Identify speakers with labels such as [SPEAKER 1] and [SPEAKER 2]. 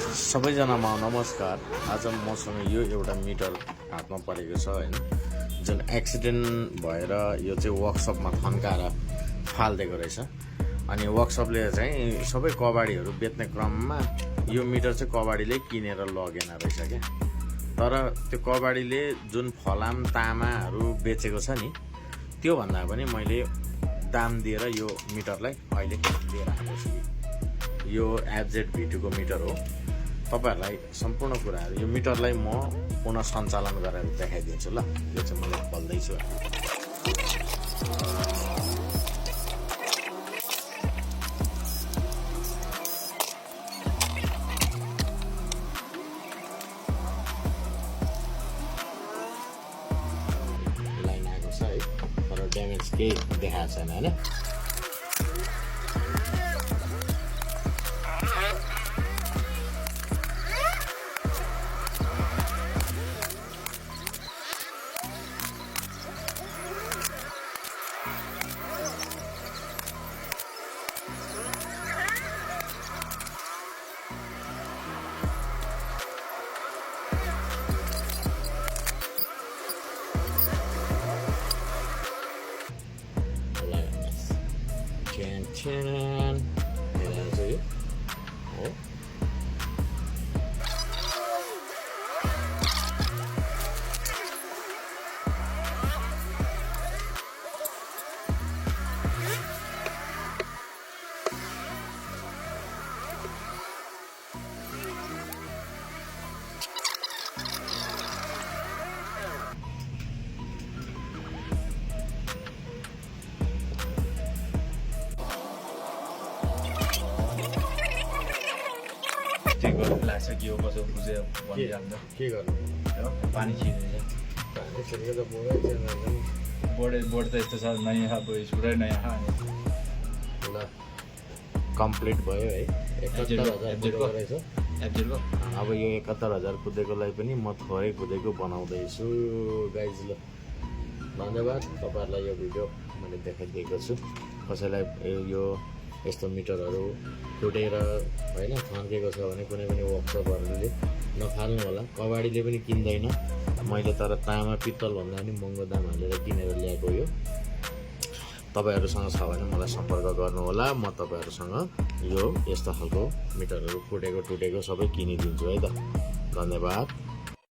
[SPEAKER 1] सबैजनामा नमस्कार। आज मसँग यो एउटा मिटर हातमा परेको छ हैन, जुन एक्सिडेन्ट भएर यो चाहिँ वर्कसपमा थन्काएर फाल्दिएको रहेछ। अनि वर्कसपले चाहिँ सबै कबाडीहरू बेच्ने क्रममा यो मिटर चाहिँ कबाडीले किनेर लगेन रहेछ क्या। तर त्यो कबाडीले जुन फलाम तामाहरू बेचेको छ नि, त्यो भन्दा पनि मैले दाम दिएर यो मिटरलाई अहिले लिएर आएको छु। यो एफजेड V2 को मिटर हो। तपाईहरुलाई सम्पूर्ण कुराहरू यो मिटरलाई म पुनः सञ्चालन गरेर देखाइदिन्छु ल। यो चाहिँ मैले खोल्दै छु। लाइन आएको छ है, तर ड्यामेज केही देखाएको छैन हैन। Cian, ini aja ya. Oh.
[SPEAKER 2] लाग्छ कि हो कसो बुझ्यो भनिरहन्छ
[SPEAKER 1] के गर्नु
[SPEAKER 2] पानी छिरेर
[SPEAKER 1] पानी छिरेको त बोर्डै छैन।
[SPEAKER 2] बोर्ड त यस्तो छ नयाँ अब पुरै नयाँ अनि
[SPEAKER 1] ल कम्प्लिट भयो है। 71,000 रहेछ
[SPEAKER 2] एफजेडको।
[SPEAKER 1] अब यो 71,000 कुदेकोलाई पनि म थोरै कुदेको बनाउँदैछु गाइज। ल धन्यवाद। तपाईहरुलाई यो भिडियो मैले देखाइदिएको छु। कसैलाई यो यस्तो मिटरहरू टुटेर हैन थन्केको छ भने कुनै पनि वर्कसपहरूले नफाल्नु होला। कबाडीले पनि किन्दैन। मैले तर तामा पित्तल भन्दा पनि महँगो दाम हालेर किनेर ल्याएको यो। तपाईहरुसँग छ भने मलाई सम्पर्क गर्नु होला। म तपाईहरुसँग यो यस्तो खालको मिटरहरू फुटेको टुटेको सबै किनिदिन्छु है त। धन्यवाद।